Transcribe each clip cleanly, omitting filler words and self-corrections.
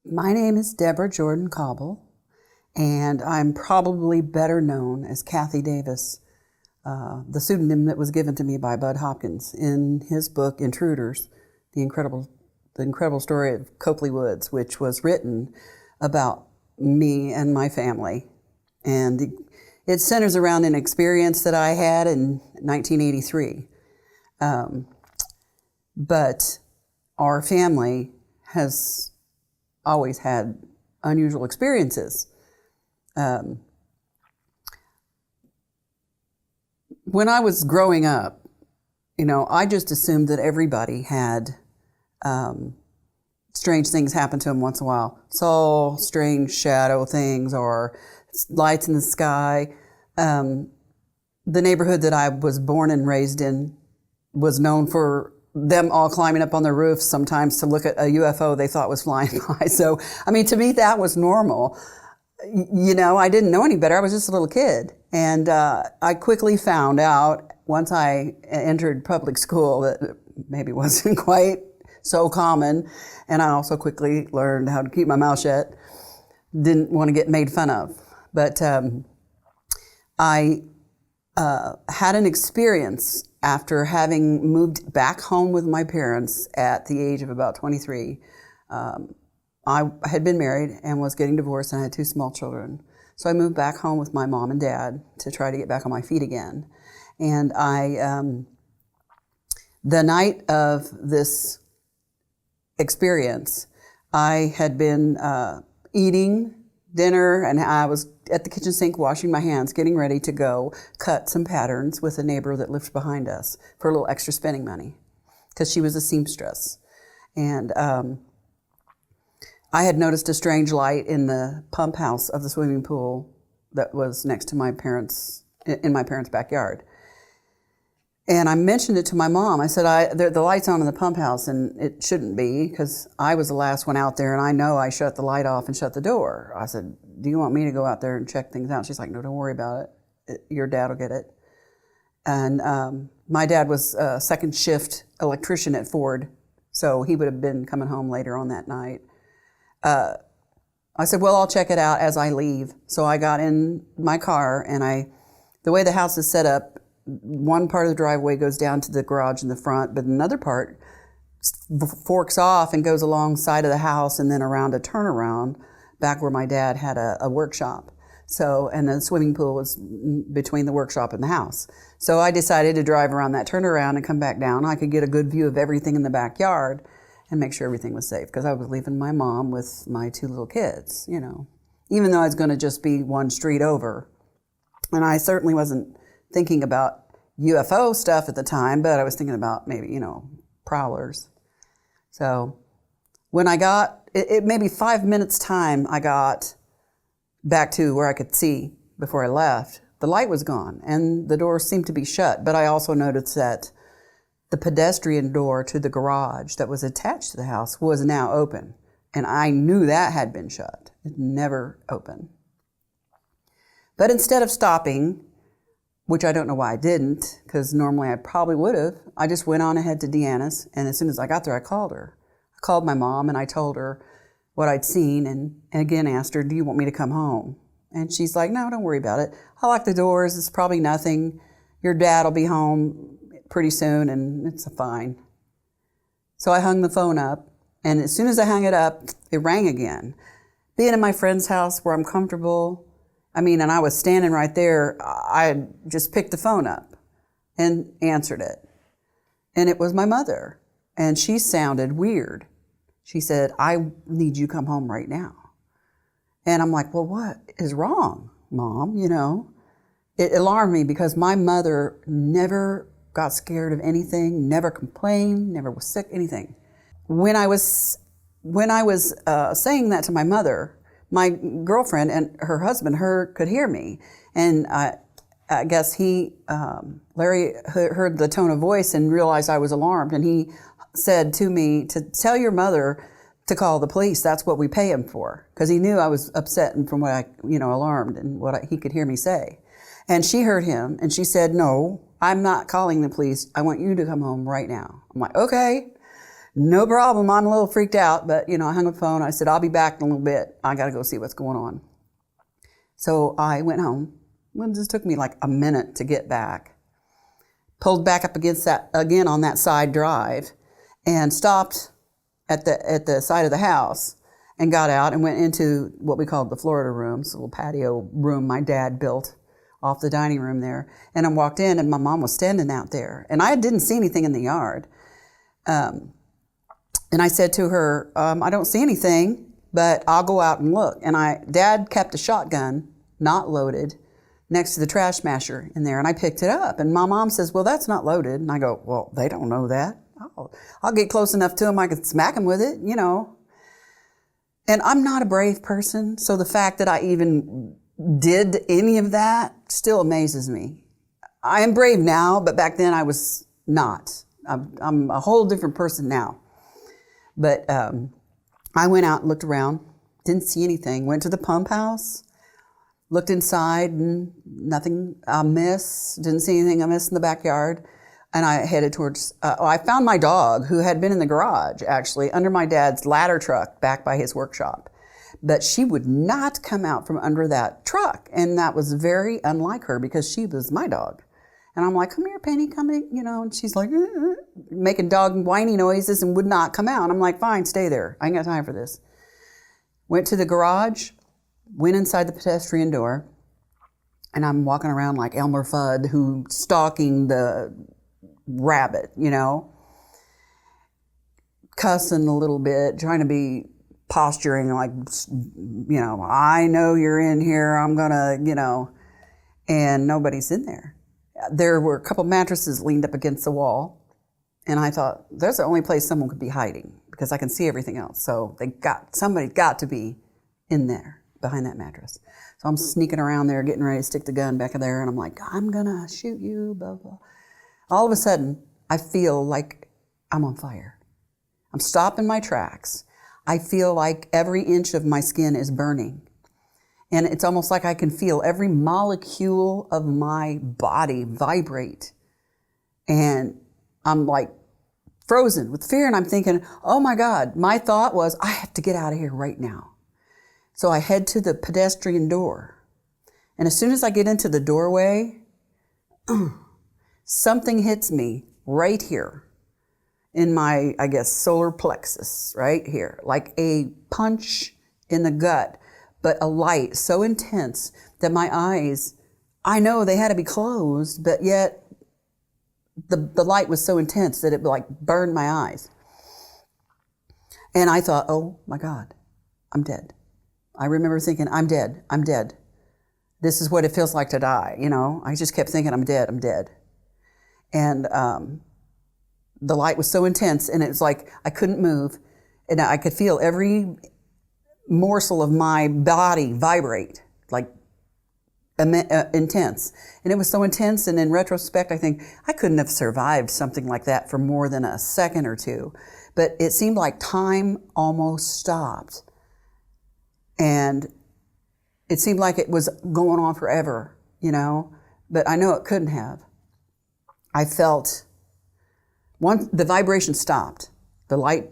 My name is Debra Jordan Kauble, and I'm probably better known as Kathy Davis, the pseudonym that was given to me by Bud Hopkins in his book Intruders, the incredible story of Copley Woods, which was written about me and my family. And it centers around an experience that I had in 1983. But our family has always had unusual experiences. When I was growing up, I just assumed that everybody had strange things happen to them once in a while. Saw strange shadow things or lights in the sky. The neighborhood that I was born and raised in was known for them all climbing up on the roofs sometimes to look at a UFO they thought was flying by. So, to me, that was normal. I didn't know any better. I was just a little kid. And I quickly found out once I entered public school that maybe wasn't quite so common. And I also quickly learned how to keep my mouth shut. Didn't want to get made fun of. But I had an experience after having moved back home with my parents at the age of about 23. I had been married and was getting divorced, and I had two small children. So I moved back home with my mom and dad to try to get back on my feet again. And the night of this experience, I had been eating dinner, and I was at the kitchen sink washing my hands, getting ready to go cut some patterns with a neighbor that lived behind us for a little extra spending money, because she was a seamstress. And I had noticed a strange light in the pump house of the swimming pool that was next to my parents, in my parents' backyard. And I mentioned it to my mom. I said, the light's on in the pump house, and it shouldn't be, because I was the last one out there, and I know I shut the light off and shut the door. I said, do you want me to go out there and check things out? She's like, no, don't worry about it. Your dad will get it. And my dad was a second shift electrician at Ford, so he would have been coming home later on that night. I said, well, I'll check it out as I leave. So I got in my car, and the way the house is set up, one part of the driveway goes down to the garage in the front, but another part forks off and goes alongside of the house and then around a turnaround back where my dad had a workshop. So, and the swimming pool was between the workshop and the house. So I decided to drive around that turnaround and come back down. I could get a good view of everything in the backyard and make sure everything was safe, because I was leaving my mom with my two little kids, even though I was going to just be one street over. And I certainly wasn't thinking about UFO stuff at the time, but I was thinking about maybe, prowlers. So when I got, it maybe 5 minutes time, I got back to where I could see before I left. The light was gone and the door seemed to be shut, but I also noticed that the pedestrian door to the garage that was attached to the house was now open. And I knew that had been shut. It never opened. But instead of stopping, which I don't know why I didn't, because normally I probably would have, I just went on ahead to Deanna's, and as soon as I got there, I called her. I called my mom, and I told her what I'd seen, and again asked her, do you want me to come home? And she's like, no, don't worry about it. I lock the doors. It's probably nothing. Your dad will be home pretty soon, and it's fine. So I hung the phone up, and as soon as I hung it up, it rang again. Being in my friend's house where I'm comfortable, and I was standing right there, I just picked the phone up and answered it. And it was my mother. And she sounded weird. She said, I need you to come home right now. And I'm like, well, what is wrong, Mom? It alarmed me because my mother never got scared of anything, never complained, never was sick, anything. When I was saying that to my mother, my girlfriend and her husband could hear me, and I guess Larry heard the tone of voice and realized I was alarmed, and he said to me to tell your mother to call the police. That's what we pay him for, because he knew I was upset and from what I, alarmed and what he could hear me say. And she heard him, and she said, no, I'm not calling the police. I want you to come home right now. I'm like, okay. No problem. I'm a little freaked out, but I hung up the phone. I said, I'll be back in a little bit. I got to go see what's going on. So I went home. It just took me like a minute to get back. Pulled back up against that, again on that side drive, and stopped at the side of the house and got out and went into what we called the Florida room, this little patio room my dad built off the dining room there. And I walked in and my mom was standing out there. And I didn't see anything in the yard. And I said to her, I don't see anything, but I'll go out and look. And Dad kept a shotgun, not loaded, next to the trash smasher in there. And I picked it up. And my mom says, well, that's not loaded. And I go, well, they don't know that. I'll get close enough to them, I can smack them with it, And I'm not a brave person, so the fact that I even did any of that still amazes me. I am brave now, but back then I was not. I'm a whole different person now. But I went out and looked around, didn't see anything. Went to the pump house, looked inside, and nothing amiss. Didn't see anything amiss in the backyard. And I headed towards, I found my dog, who had been in the garage, actually, under my dad's ladder truck back by his workshop. But she would not come out from under that truck. And that was very unlike her because she was my dog. And I'm like, come here, Penny, come in, and she's like, making dog whiny noises and would not come out. And I'm like, fine, stay there. I ain't got time for this. Went to the garage, went inside the pedestrian door, and I'm walking around like Elmer Fudd, who's stalking the rabbit, cussing a little bit, trying to be posturing like, I know you're in here, I'm gonna, and nobody's in there. There were a couple mattresses leaned up against the wall, and I thought, there's the only place someone could be hiding because I can see everything else. So somebody got to be in there behind that mattress. So I'm sneaking around there, getting ready to stick the gun back in there, and I'm like, I'm gonna shoot you, blah, blah. All of a sudden, I feel like I'm on fire. I'm stopped in my tracks. I feel like every inch of my skin is burning. And it's almost like I can feel every molecule of my body vibrate. And I'm like frozen with fear, and I'm thinking, oh my God, my thought was, I have to get out of here right now. So I head to the pedestrian door. And as soon as I get into the doorway, something hits me right here in my, solar plexus, right here, like a punch in the gut, but a light so intense that my eyes, I know they had to be closed, but yet the light was so intense that it like burned my eyes. And I thought, oh my God, I'm dead. I remember thinking, I'm dead. This is what it feels like to die, I just kept thinking, I'm dead. And the light was so intense, and it was like I couldn't move, and I could feel every morsel of my body vibrate, like intense. And it was so intense, and in retrospect, I think I couldn't have survived something like that for more than a second or two. But it seemed like time almost stopped. And it seemed like it was going on forever, but I know it couldn't have. I felt the vibration stopped. The light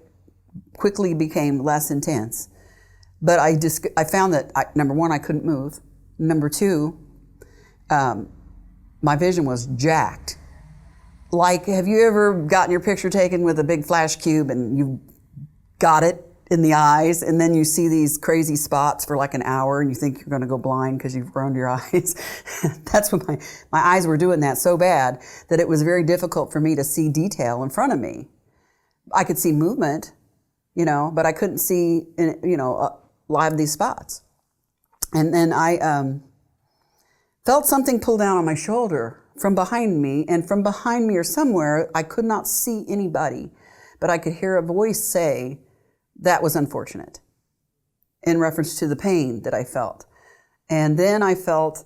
quickly became less intense. But I found that, number one, I couldn't move. Number two, my vision was jacked. Like, have you ever gotten your picture taken with a big flash cube and you got it in the eyes, and then you see these crazy spots for like an hour and you think you're going to go blind because you've ruined your eyes? That's what my eyes were doing that so bad that it was very difficult for me to see detail in front of me. I could see movement, but I couldn't see, live these spots. And then I felt something pull down on my shoulder from behind me, and from behind me or somewhere, I could not see anybody, but I could hear a voice say, that was unfortunate, in reference to the pain that I felt. And then I felt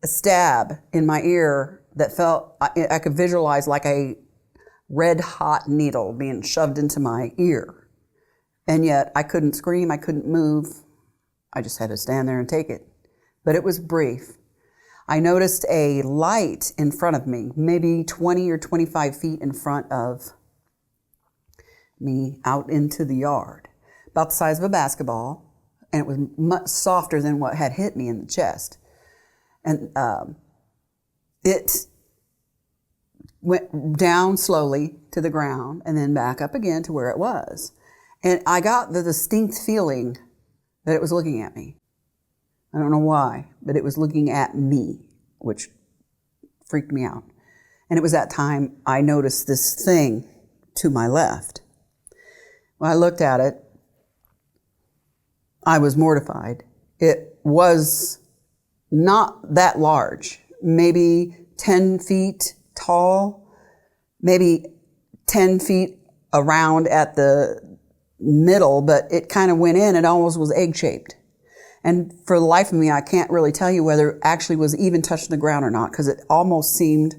a stab in my ear that felt, I could visualize like a red hot needle being shoved into my ear. And yet I couldn't scream, I couldn't move. I just had to stand there and take it. But it was brief. I noticed a light in front of me, maybe 20 or 25 feet in front of me out into the yard, about the size of a basketball, and it was much softer than what had hit me in the chest. And it went down slowly to the ground and then back up again to where it was. And I got the distinct feeling that it was looking at me. I don't know why, but it was looking at me, which freaked me out. And it was that time I noticed this thing to my left. When I looked at it, I was mortified. It was not that large, maybe 10 feet tall, maybe 10 feet around at the middle, but it kind of went in. It almost was egg-shaped. And for the life of me, I can't really tell you whether it actually was even touching the ground or not, because it almost seemed,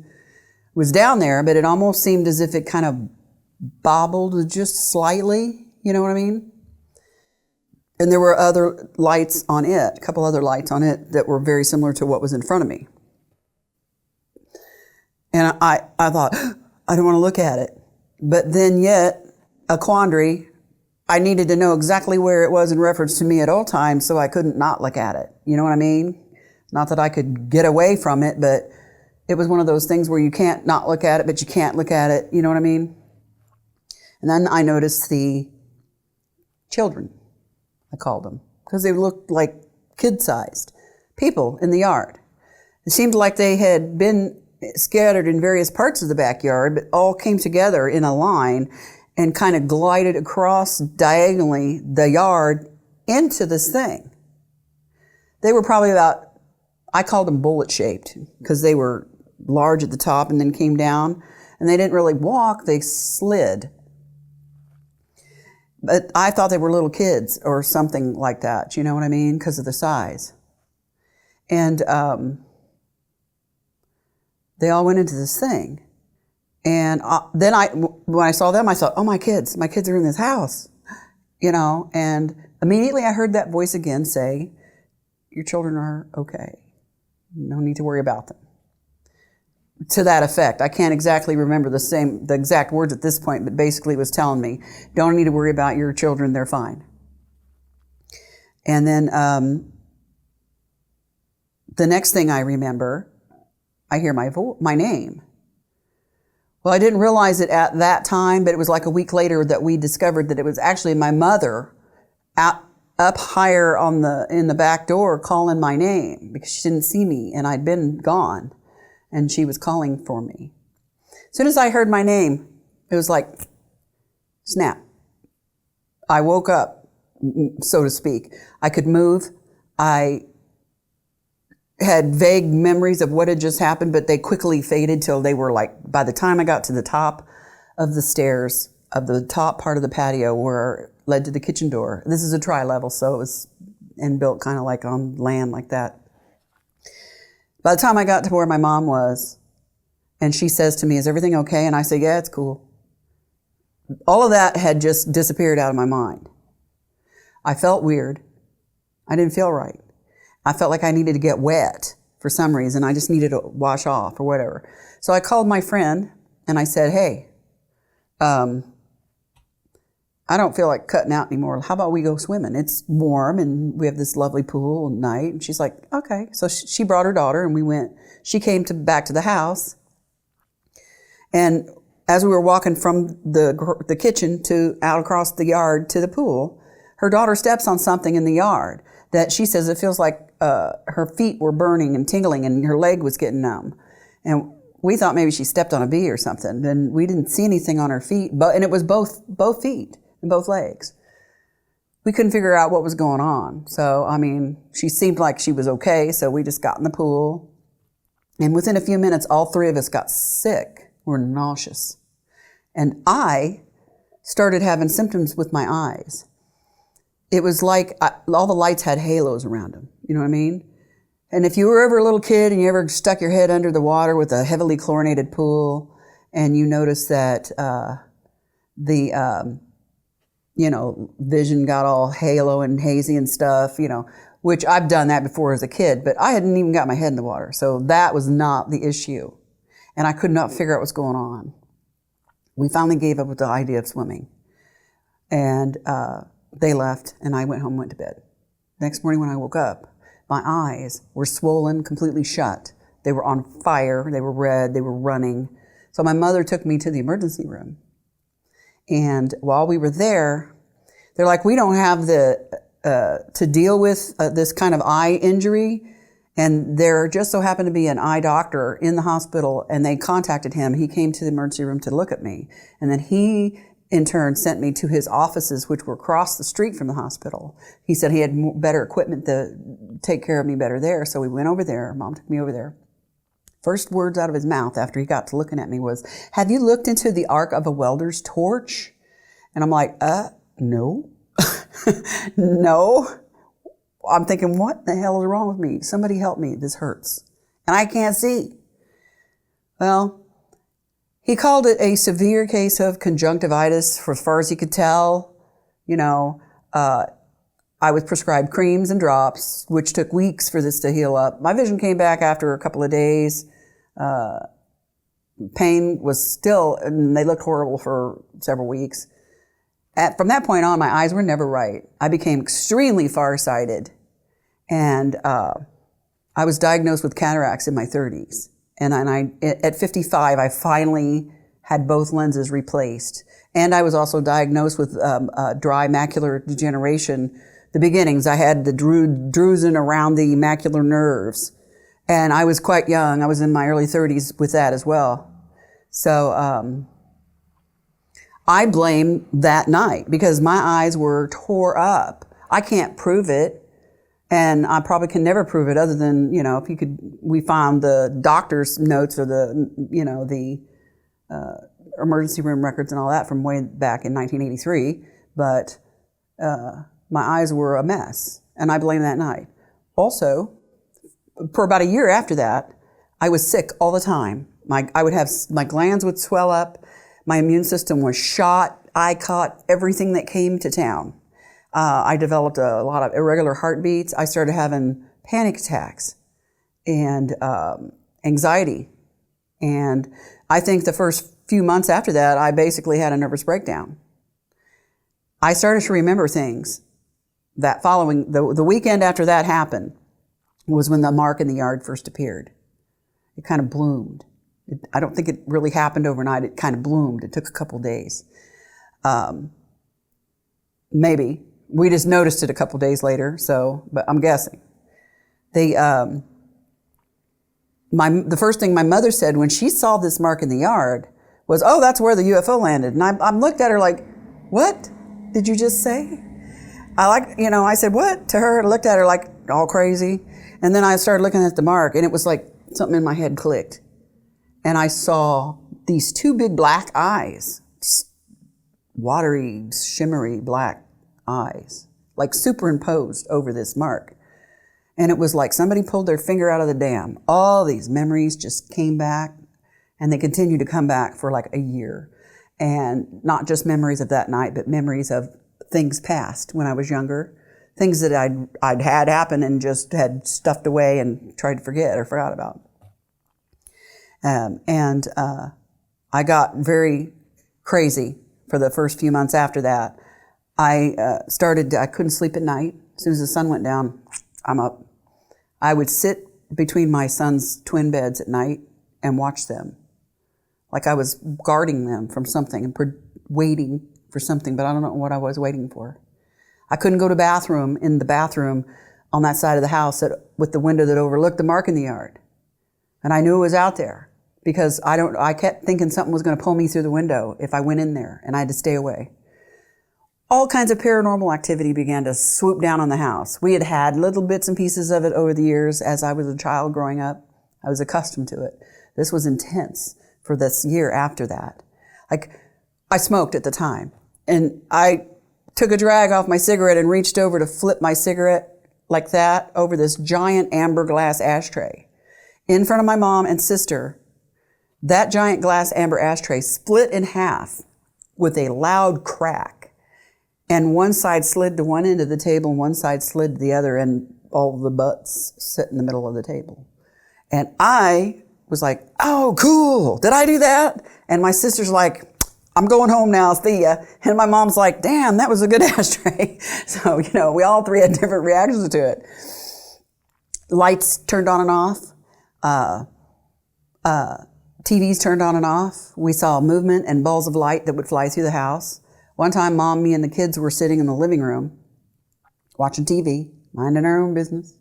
was down there, but it almost seemed as if it kind of bobbled just slightly, you know what I mean? And there were other lights on it, a couple other lights on it that were very similar to what was in front of me. And I thought, I don't want to look at it. But then yet, a quandary, I needed to know exactly where it was in reference to me at all times, so I couldn't not look at it. You know what I mean? Not that I could get away from it, but it was one of those things where you can't not look at it, but you can't look at it. You know what I mean? And then I noticed the children, I called them, because they looked like kid-sized people in the yard. It seemed like they had been scattered in various parts of the backyard, but all came together in a line and kind of glided across diagonally the yard into this thing. They were probably about, I called them bullet-shaped, because they were large at the top and then came down, and they didn't really walk, they slid. But I thought they were little kids or something like that, you know what I mean, because of the size. And they all went into this thing. And then when I saw them, I thought, oh, my kids are in this house, you know. And immediately I heard that voice again say, your children are okay. No need to worry about them. To that effect. I can't exactly remember the exact words at this point, but basically it was telling me, don't need to worry about your children, they're fine. And then the next thing I remember, I hear my name. Well, I didn't realize it at that time, but it was like a week later that we discovered that it was actually my mother up higher in the back door calling my name, because she didn't see me and I'd been gone and she was calling for me. As soon as I heard my name, it was like, snap. I woke up, so to speak. I could move. I had vague memories of what had just happened, but they quickly faded till they were like, by the time I got to the top of the stairs of the top part of the patio where it led to the kitchen door. This is a tri-level, so it was and built kind of like on land like that. By the time I got to where my mom was, and she says to me, is everything okay? And I say, yeah, it's cool. All of that had just disappeared out of my mind. I felt weird. I didn't feel right. I felt like I needed to get wet for some reason. I just needed to wash off or whatever. So I called my friend and I said, hey, I don't feel like cutting out anymore. How about we go swimming? It's warm and we have this lovely pool at night. And she's like, okay. So she brought her daughter and we went. She came back to the house. And as we were walking from the kitchen out across the yard to the pool, her daughter steps on something in the yard that she says it feels like her feet were burning and tingling and her leg was getting numb. And we thought maybe she stepped on a bee or something. And we didn't see anything on her feet, and it was both feet and both legs. We couldn't figure out what was going on. So, I mean, she seemed like she was okay, so we just got in the pool. And within a few minutes, all three of us got sick. We're nauseous. And I started having symptoms with my eyes. It was like all the lights had halos around them. You know what I mean? And if you were ever a little kid and you ever stuck your head under the water with a heavily chlorinated pool and you noticed that vision got all halo and hazy and stuff, which I've done that before as a kid, but I hadn't even got my head in the water. So that was not the issue. And I could not figure out what's going on. We finally gave up with the idea of swimming. And they left, and I went home and went to bed. Next morning when I woke up, my eyes were swollen, completely shut. They were on fire, they were red, they were running. So my mother took me to the emergency room. And while we were there, they're like, we don't have to deal with this kind of eye injury. And there just so happened to be an eye doctor in the hospital, and they contacted him. He came to the emergency room to look at me. And then he, in turn, sent me to his offices, which were across the street from the hospital. He said he had better equipment to take care of me better there. So we went over there. Mom took me over there. First words out of his mouth after he got to looking at me was, have you looked into the arc of a welder's torch? And I'm like, no. No. I'm thinking, what the hell is wrong with me? Somebody help me. This hurts. And I can't see. Well, he called it a severe case of conjunctivitis for as far as he could tell. You know, I was prescribed creams and drops, which took weeks for this to heal up. My vision came back after a couple of days. Pain was still, and they looked horrible for several weeks. From that point on, my eyes were never right. I became extremely farsighted, and I was diagnosed with cataracts in my 30s. And at 55, I finally had both lenses replaced. And I was also diagnosed with dry macular degeneration. The beginnings, I had the drusen around the macular nerves. And I was quite young. I was in my early 30s with that as well. So I blame that night because my eyes were tore up. I can't prove it. And I probably can never prove it other than, if you could, we found the doctor's notes or the emergency room records and all that from way back in 1983. But my eyes were a mess, and I blame that night. Also, for about a year after that, I was sick all the time. My glands would swell up. My immune system was shot. I caught everything that came to town. I developed a lot of irregular heartbeats. I started having panic attacks and anxiety. And I think the first few months after that, I basically had a nervous breakdown. I started to remember things. That following, the weekend after that happened was when the mark in the yard first appeared. It kind of bloomed. I don't think it really happened overnight. It kind of bloomed. It took a couple days. Maybe. We just noticed it a couple days later, but I'm guessing. The first thing my mother said when she saw this mark in the yard was, "Oh, that's where the UFO landed." And I looked at her like, "What did you just say?" I said, "What?" to her. I looked at her like all crazy. And then I started looking at the mark, and it was like something in my head clicked. And I saw these two big black eyes, watery, shimmery black eyes, like superimposed over this mark. And it was like somebody pulled their finger out of the dam. All these memories just came back, and they continued to come back for like a year. And not just memories of that night, but memories of things past when I was younger, things that I'd had happen and just had stuffed away and tried to forget or forgot about. I got very crazy for the first few months after that. I couldn't sleep at night. As soon as the sun went down, I'm up. I would sit between my son's twin beds at night and watch them. Like I was guarding them from something and waiting for something, but I don't know what I was waiting for. I couldn't go to in the bathroom on that side of the house with the window that overlooked the mark in the yard. And I knew it was out there because I kept thinking something was going to pull me through the window if I went in there, and I had to stay away. All kinds of paranormal activity began to swoop down on the house. We had had little bits and pieces of it over the years as I was a child growing up. I was accustomed to it. This was intense for this year after that. Like, I smoked at the time, and I took a drag off my cigarette and reached over to flip my cigarette like that over this giant amber glass ashtray in front of my mom and sister. That giant glass amber ashtray split in half with a loud crack. And one side slid to one end of the table and one side slid to the other, and all the butts sit in the middle of the table. And I was like, "Oh, cool. Did I do that?" And my sister's like, I'm going home now, see ya. And my mom's like, damn, that was a good ashtray. So, we all three had different reactions to it. Lights turned on and off. TVs turned on and off. We saw movement and balls of light that would fly through the house. One time, Mom, me, and the kids were sitting in the living room watching TV, minding our own business.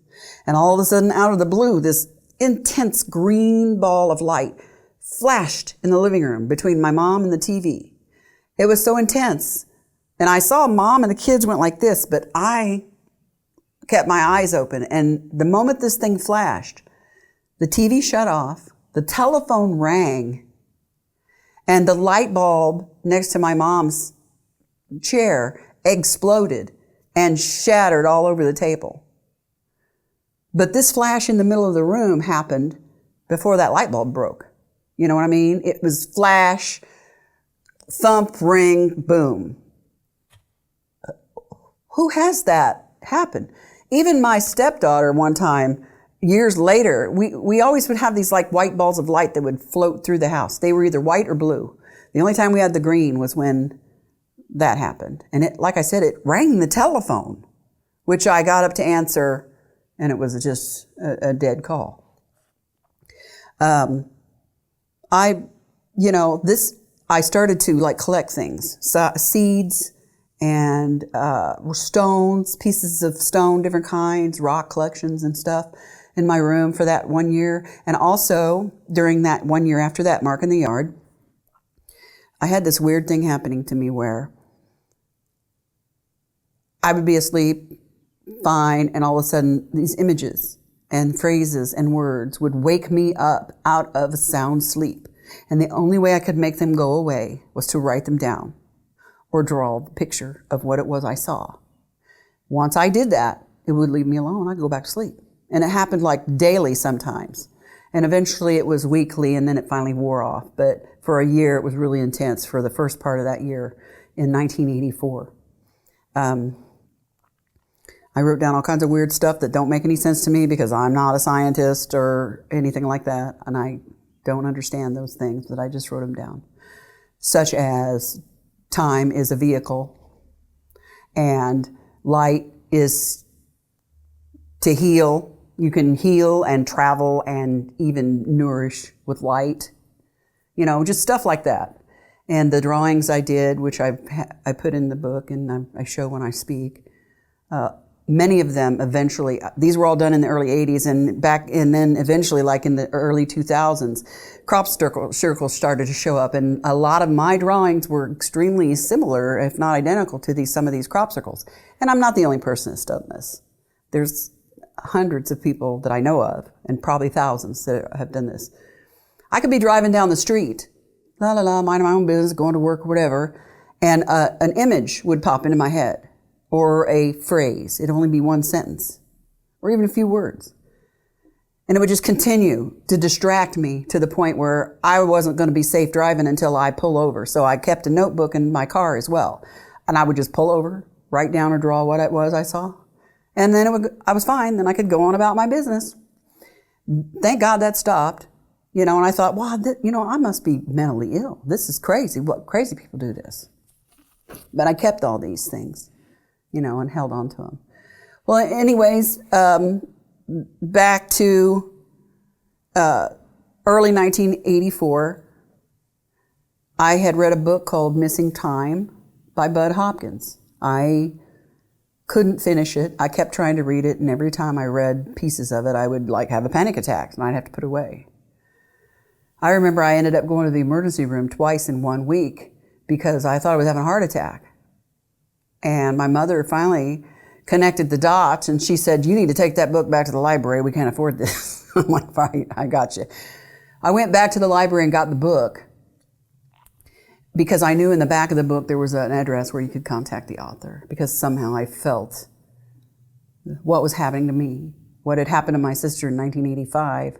And all of a sudden, out of the blue, this intense green ball of light flashed in the living room between my mom and the TV. It was so intense. And I saw Mom and the kids went like this, but I kept my eyes open. And the moment this thing flashed, the TV shut off, the telephone rang, and the light bulb next to my mom's chair exploded and shattered all over the table. But this flash in the middle of the room happened before that light bulb broke. You know what I mean? It was flash, thump, ring, boom. Who has that happen? Even my stepdaughter one time, years later, we always would have these like white balls of light that would float through the house. They were either white or blue. The only time we had the green was when that happened. And it, like I said, it rang the telephone, which I got up to answer, and it was just a dead call. I started to like collect things, seeds and stones, pieces of stone, different kinds, rock collections and stuff in my room for that 1 year. And also during that 1 year after that, Mark in the Yard, I had this weird thing happening to me where I would be asleep, fine, and all of a sudden these images and phrases and words would wake me up out of a sound sleep. And the only way I could make them go away was to write them down or draw the picture of what it was I saw. Once I did that, it would leave me alone. I'd go back to sleep. And it happened like daily sometimes. And eventually it was weekly, and then it finally wore off. But for a year, it was really intense for the first part of that year in 1984. I wrote down all kinds of weird stuff that don't make any sense to me because I'm not a scientist or anything like that. And I don't understand those things, but I just wrote them down. Such as time is a vehicle and light is to heal. You can heal and travel and even nourish with light. Just stuff like that. And the drawings I did, which I put in the book and I show when I speak, many of them eventually, these were all done in the early 80s and then eventually like in the early 2000s, crop circles started to show up, and a lot of my drawings were extremely similar, if not identical, to some of these crop circles. And I'm not the only person that's done this. There's hundreds of people that I know of, and probably thousands that have done this. I could be driving down the street, minding my own business, going to work or whatever, and an image would pop into my head. Or a phrase. It'd only be one sentence. Or even a few words. And it would just continue to distract me to the point where I wasn't going to be safe driving until I pull over. So I kept a notebook in my car as well. And I would just pull over, write down or draw what it was I saw. And then I was fine. Then I could go on about my business. Thank God that stopped. And I thought, wow, I must be mentally ill. This is crazy. What crazy people do this? But I kept all these things. And held on to them. Well, anyways, back to early 1984, I had read a book called Missing Time by Bud Hopkins. I couldn't finish it. I kept trying to read it, and every time I read pieces of it, I would have a panic attack, and I'd have to put it away. I remember I ended up going to the emergency room twice in 1 week because I thought I was having a heart attack. And my mother finally connected the dots, and she said, you need to take that book back to the library. We can't afford this. I'm like, fine, I got you. I went back to the library and got the book because I knew in the back of the book there was an address where you could contact the author, because somehow I felt what was happening to me, what had happened to my sister in 1985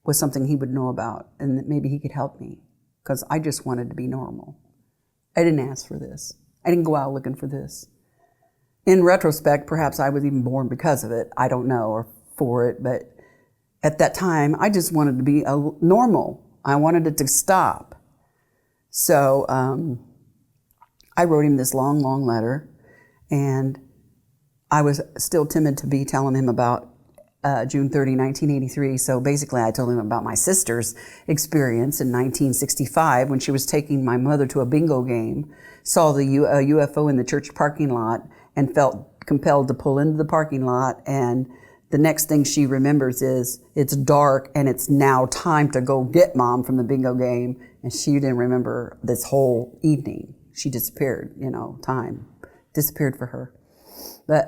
was something he would know about, and that maybe he could help me, because I just wanted to be normal. I didn't ask for this. I didn't go out looking for this. In retrospect, perhaps I was even born because of it. I don't know, or for it. But at that time, I just wanted to be normal. I wanted it to stop. So I wrote him this long, long letter, and I was still timid to be telling him about June 30, 1983. So basically I told him about my sister's experience in 1965 when she was taking my mother to a bingo game, saw the UFO in the church parking lot, and felt compelled to pull into the parking lot. And the next thing she remembers is it's dark and it's now time to go get Mom from the bingo game. And she didn't remember this whole evening. She disappeared, time disappeared for her. But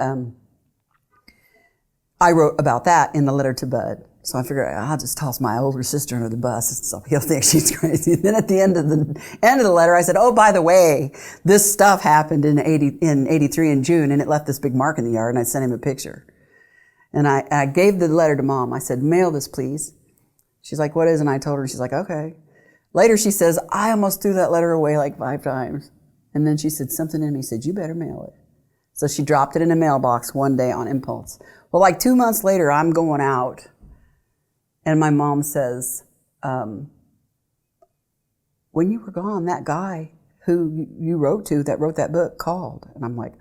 I wrote about that in the letter to Bud. So I figured I'll just toss my older sister under the bus. So he'll think she's crazy. And then at the end of the letter, I said, oh, by the way, this stuff happened in 83 in June, and it left this big mark in the yard, and I sent him a picture. And I gave the letter to Mom. I said, mail this, please. She's like, what is it? And I told her, she's like, okay. Later, she says, I almost threw that letter away like 5 times. And then she said, something in me said, you better mail it. So she dropped it in a mailbox one day on impulse. Well, like 2 months later, I'm going out, and my mom says, when you were gone, that guy who you wrote to that wrote that book called. And I'm like,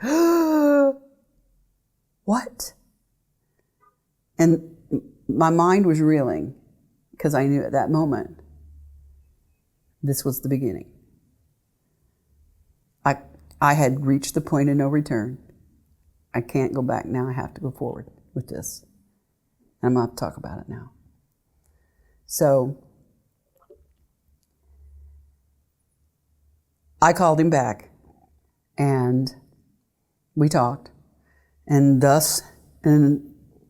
what? And my mind was reeling because I knew at that moment this was the beginning. I had reached the point of no return. I can't go back now. I have to go forward with this. And I'm going to have to talk about it now. So I called him back and we talked. And thus,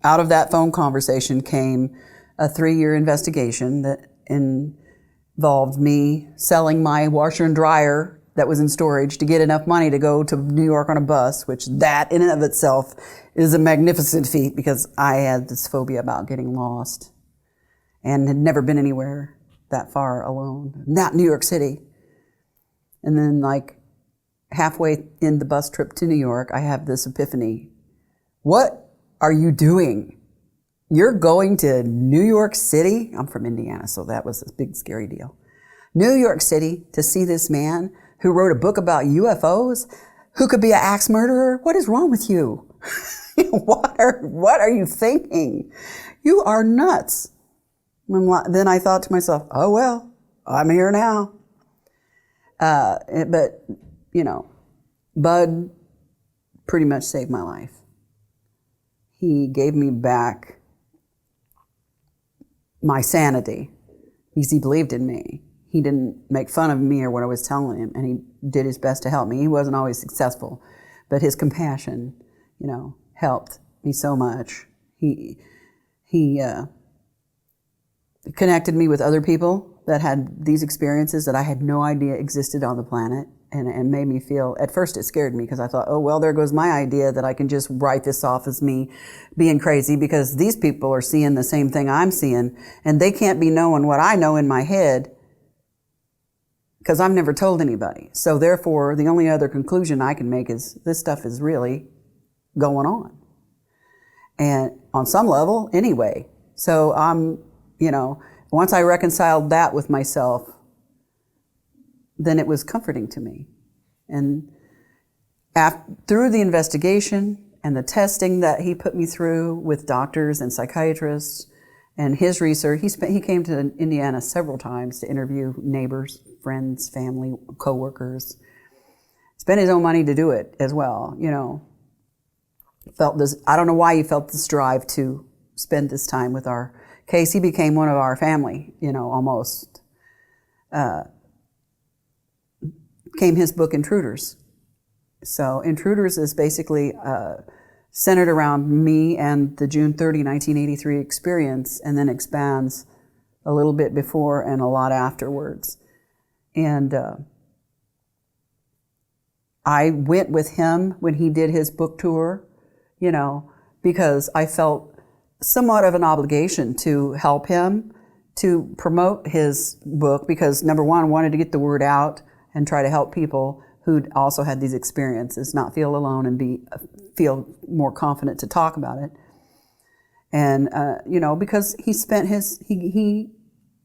out of that phone conversation came a 3-year investigation that involved me selling my washer and dryer that was in storage to get enough money to go to New York on a bus, which that in and of itself is a magnificent feat because I had this phobia about getting lost and had never been anywhere that far alone, not New York City. And then like halfway in the bus trip to New York, I have this epiphany. What are you doing? You're going to New York City? I'm from Indiana, so that was a big scary deal. New York City to see this man who wrote a book about UFOs, who could be an axe murderer? What is wrong with you? What are you thinking? You are nuts. Then I thought to myself, oh, well, I'm here now. But, Bud pretty much saved my life. He gave me back my sanity because he believed in me. He didn't make fun of me or what I was telling him, and he did his best to help me. He wasn't always successful, but his compassion, helped me so much. He connected me with other people that had these experiences that I had no idea existed on the planet, and made me feel, at first it scared me because I thought, oh, well, there goes my idea that I can just write this off as me being crazy because these people are seeing the same thing I'm seeing, and they can't be knowing what I know in my head because I've never told anybody. So therefore, the only other conclusion I can make is this stuff is really going on. And on some level, anyway. So once I reconciled that with myself, then it was comforting to me. And through the investigation and the testing that he put me through with doctors and psychiatrists and his research, he came to Indiana several times to interview neighbors, friends, family, coworkers. Spent his own money to do it as well, Felt this, I don't know why he felt this drive to spend this time with our case. He became one of our family, almost. Came his book, Intruders. So Intruders is basically centered around me and the June 30, 1983 experience, and then expands a little bit before and a lot afterwards. And I went with him when he did his book tour, because I felt somewhat of an obligation to help him to promote his book because, number one, I wanted to get the word out and try to help people who also had these experiences not feel alone and feel more confident to talk about it. And, because he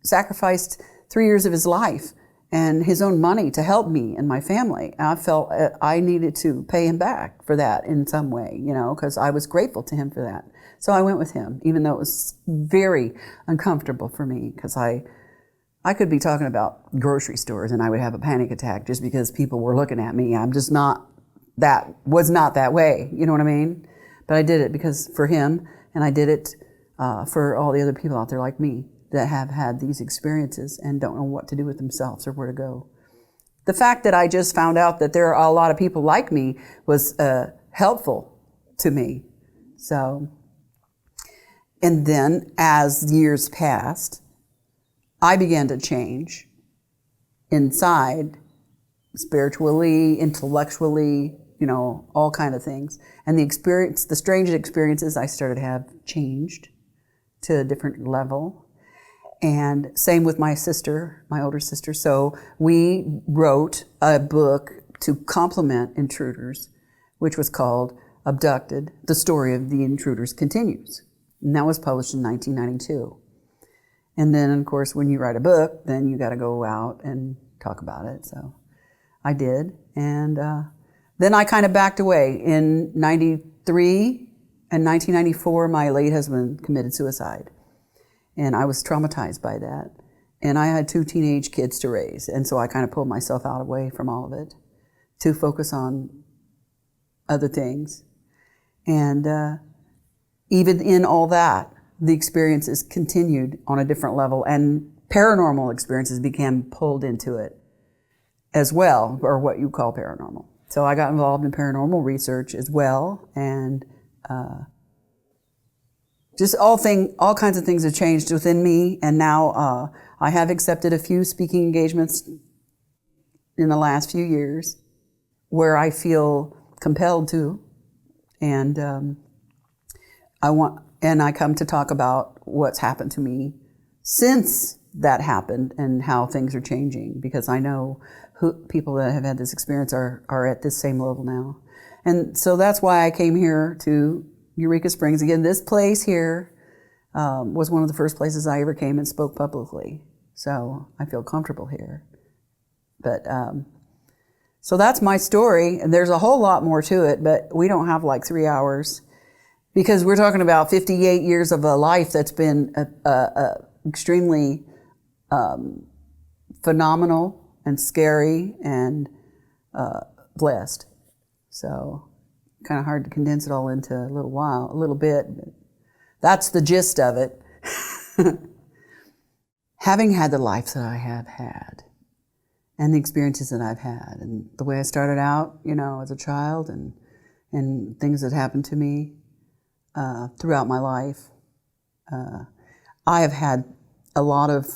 sacrificed 3 years of his life and his own money to help me and my family. And I felt I needed to pay him back for that in some way, because I was grateful to him for that. So I went with him, even though it was very uncomfortable for me, because I could be talking about grocery stores and I would have a panic attack just because people were looking at me. I'm just was not that way, you know what I mean? But I did it because for him, and I did it for all the other people out there like me that have had these experiences and don't know what to do with themselves or where to go. The fact that I just found out that there are a lot of people like me was helpful to me. So, and then as years passed, I began to change inside, spiritually, intellectually, all kind of things. And the strange experiences I started to have changed to a different level. And same with my sister, my older sister. So we wrote a book to complement Intruders, which was called Abducted, The Story of the Intruders Continues. And that was published in 1992. And then, of course, when you write a book, then you got to go out and talk about it. So I did. And then I kind of backed away. In 93 and 1994, my late husband committed suicide. And I was traumatized by that. And I had 2 teenage kids to raise. And so I kind of pulled myself away from all of it to focus on other things. And even in all that, the experiences continued on a different level, and paranormal experiences became pulled into it as well, or what you call paranormal. So I got involved in paranormal research as well, and just all kinds of things have changed within me, and now I have accepted a few speaking engagements in the last few years where I feel compelled to, and I come to talk about what's happened to me since that happened and how things are changing, because I know people that have had this experience are at this same level now. And so that's why I came here to Eureka Springs. Again, this place here was one of the first places I ever came and spoke publicly. So I feel comfortable here. But so that's my story. And there's a whole lot more to it, but we don't have like 3 hours. Because we're talking about 58 years of a life that's been extremely phenomenal and scary and blessed. So kind of hard to condense it all into a little bit. But that's the gist of it. Having had the life that I have had and the experiences that I've had and the way I started out, as a child and things that happened to me, throughout my life. I have had a lot of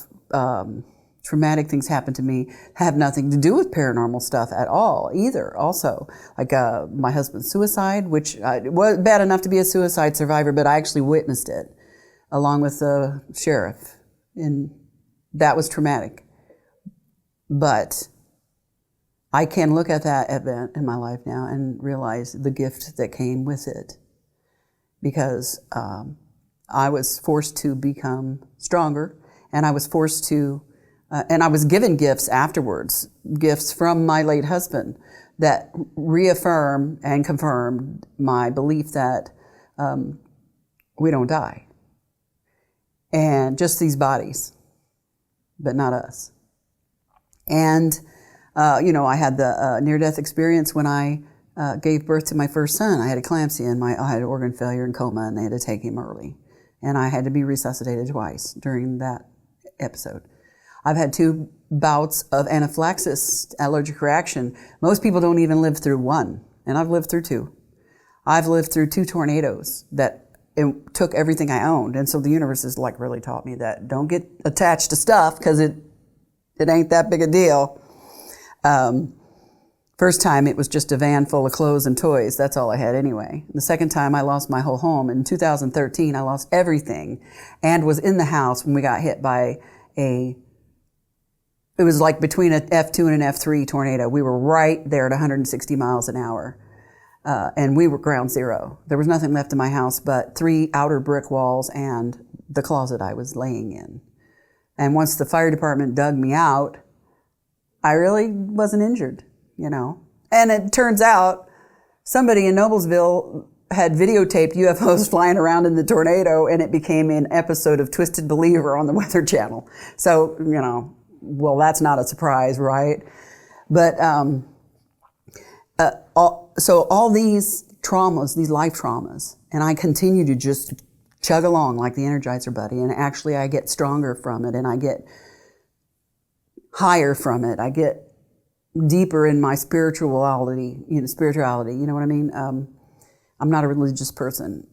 traumatic things happen to me, have nothing to do with paranormal stuff at all either. Also, like my husband's suicide, which was bad enough to be a suicide survivor, but I actually witnessed it along with the sheriff, and that was traumatic. But I can look at that event in my life now and realize the gift that came with it. Because I was forced to become stronger, and I was forced to, and I was given gifts afterwards, gifts from my late husband that reaffirmed and confirmed my belief that we don't die. And just these bodies, but not us. And, I had the near-death experience when I gave birth to my first son. I had eclampsia and I had organ failure and coma, and they had to take him early. And I had to be resuscitated twice during that episode. I've had 2 bouts of anaphylaxis, allergic reaction. Most people don't even live through one, and I've lived through 2. I've lived through 2 tornadoes that took everything I owned. And so the universe has really taught me that don't get attached to stuff, because it ain't that big a deal. First time, it was just a van full of clothes and toys. That's all I had anyway. The second time, I lost my whole home. In 2013, I lost everything and was in the house when we got hit by it was like between an F2 and an F3 tornado. We were right there at 160 miles an hour. And we were ground zero. There was nothing left in my house but 3 outer brick walls and the closet I was laying in. And once the fire department dug me out, I really wasn't injured, you know. And it turns out somebody in Noblesville had videotaped UFOs flying around in the tornado, and it became an episode of Twisted Believer on the Weather Channel. So, you know, well, that's not a surprise, right? But so all these traumas, these life traumas, and I continue to just chug along like the Energizer Buddy, and actually I get stronger from it, and I get higher from it. I get deeper in my spirituality, you know what I mean? I'm not a religious person,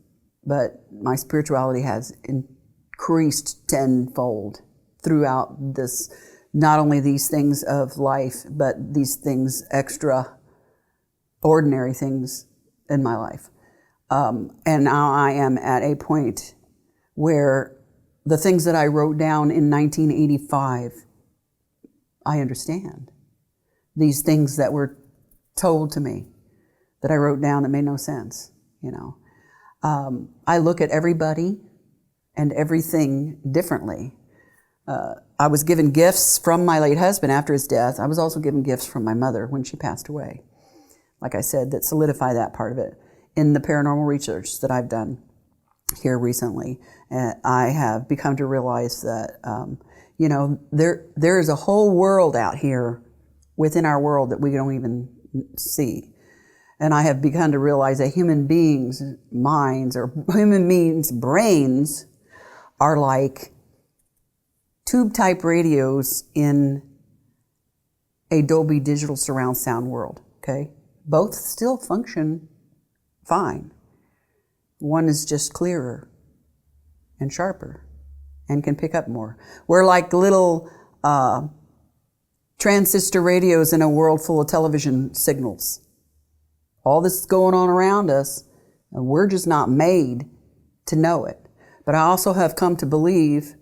but my spirituality has increased tenfold throughout this, not only these things of life, but these things, extraordinary things in my life. And now I am at a point where the things that I wrote down in 1985, I understand. These things that were told to me that I wrote down that made no sense, you know. I look at everybody and everything differently. I was given gifts from my late husband after his death. I was also given gifts from my mother when she passed away. Like I said, that solidify that part of it. In the paranormal research that I've done here recently, I have become to realize that, you know, there is a whole world out here within our world that we don't even see. And I have begun to realize that human beings' minds, or human beings' brains, are like tube-type radios in a Dolby Digital surround sound world, okay? Both still function fine. One is just clearer and sharper and can pick up more. We're like little transistor radios in a world full of television signals. All this is going on around us, and we're just not made to know it. But I also have come to believe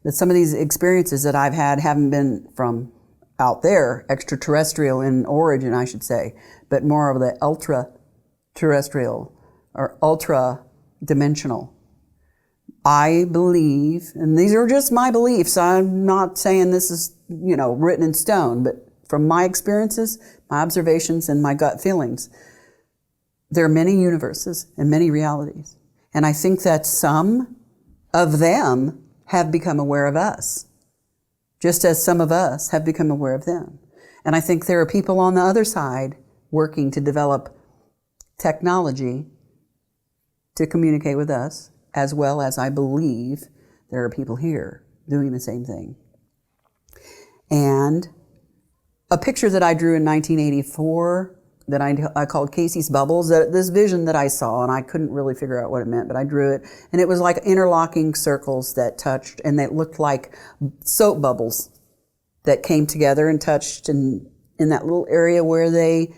that some of these experiences that I've had haven't been from out there, extraterrestrial in origin, I should say, but more of the ultra-terrestrial or ultra-dimensional. I believe, and these are just my beliefs, I'm not saying this is, you know, written in stone, but from my experiences, my observations, and my gut feelings, there are many universes and many realities. And I think that some of them have become aware of us, just as some of us have become aware of them. And I think there are people on the other side working to develop technology to communicate with us, as well as I believe there are people here doing the same thing. And a picture that I drew in 1984 that I called Casey's Bubbles, this vision that I saw, and I couldn't really figure out what it meant, but I drew it, and it was like interlocking circles that touched, and they looked like soap bubbles that came together and touched, and in that little area where they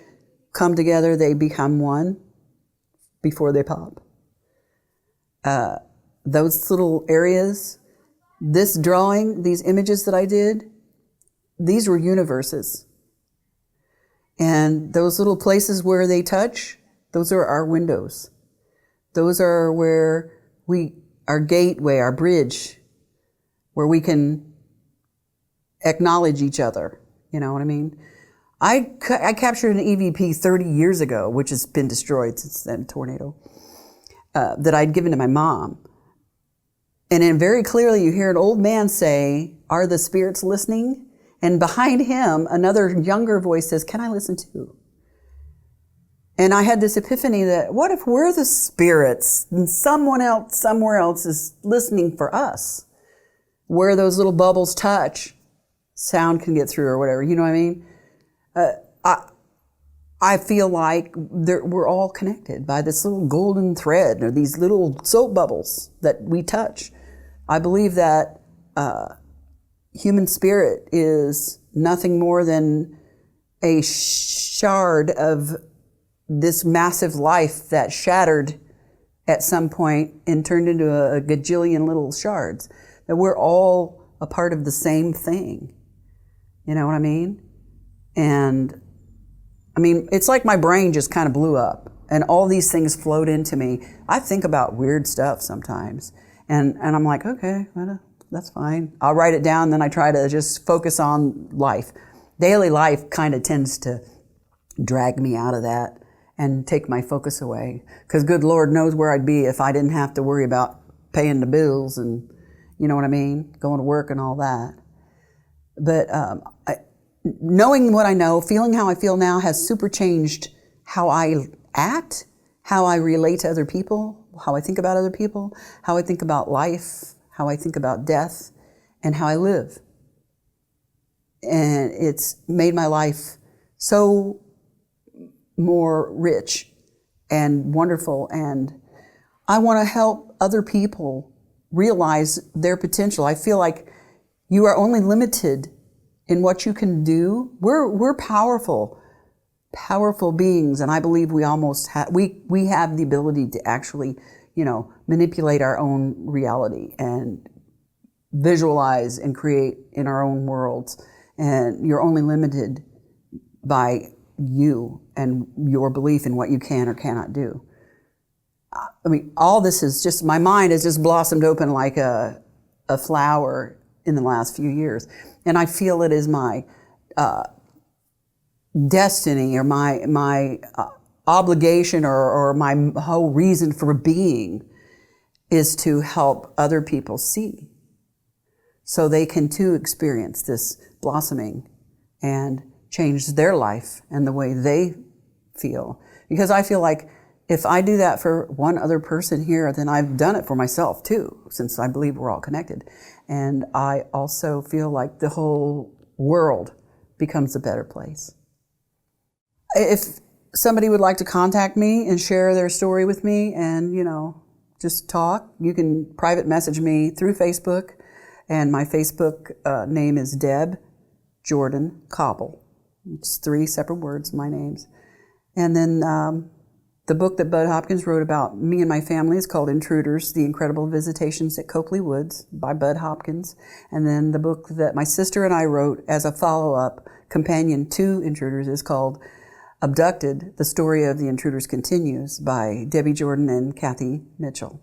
come together, they become one before they pop. Those little areas, this drawing, these images that I did, these were universes. And those little places where they touch, those are our windows. Those are where our gateway, our bridge, where we can acknowledge each other. You know what I mean? I captured an EVP 30 years ago, which has been destroyed since that tornado, that I'd given to my mom. And then very clearly you hear an old man say, "Are the spirits listening?" And behind him, another younger voice says, "Can I listen too?" And I had this epiphany that, what if we're the spirits and someone else somewhere else is listening for us? Where those little bubbles touch, sound can get through or whatever, you know what I mean? I feel like we're all connected by this little golden thread or these little soap bubbles that we touch. I believe that human spirit is nothing more than a shard of this massive life that shattered at some point and turned into a gajillion little shards. That we're all a part of the same thing. You know what I mean? And I mean, it's like my brain just kind of blew up and all these things flowed into me. I think about weird stuff sometimes and I'm like, okay, well, that's fine. I'll write it down, then I try to just focus on life. daily life kind of tends to drag me out of that and take my focus away. Because good Lord knows where I'd be if I didn't have to worry about paying the bills and, you know what I mean, going to work and all that. But knowing what I know, feeling how I feel now has super changed how I act, how I relate to other people, how I think about other people, how I think about life, how I think about death, and how I live. And it's made my life so more rich and wonderful, and I want to help other people realize their potential. I feel like you are only limited in what you can do. We're powerful beings, and I believe we almost we have the ability to actually, manipulate our own reality and visualize and create in our own worlds. And you're only limited by you and your belief in what you can or cannot do. I mean, all this is just, my mind has just blossomed open like a flower in the last few years. And I feel it is my destiny or my obligation or my whole reason for being is to help other people see, so they can too experience this blossoming and change their life and the way they feel. Because I feel like if I do that for one other person here, then I've done it for myself too, since I believe we're all connected. And I also feel like the whole world becomes a better place. If somebody would like to contact me and share their story with me and, just talk, you can private message me through Facebook. And my Facebook name is Deb Jordan Kauble. It's 3 separate words, my names. And then the book that Bud Hopkins wrote about me and my family is called Intruders, The Incredible Visitations at Kauble Woods by Bud Hopkins. And then the book that my sister and I wrote as a follow-up companion to Intruders is called Abducted, The Story of the Intruders Continues by Debbie Jordan and Kathy Mitchell.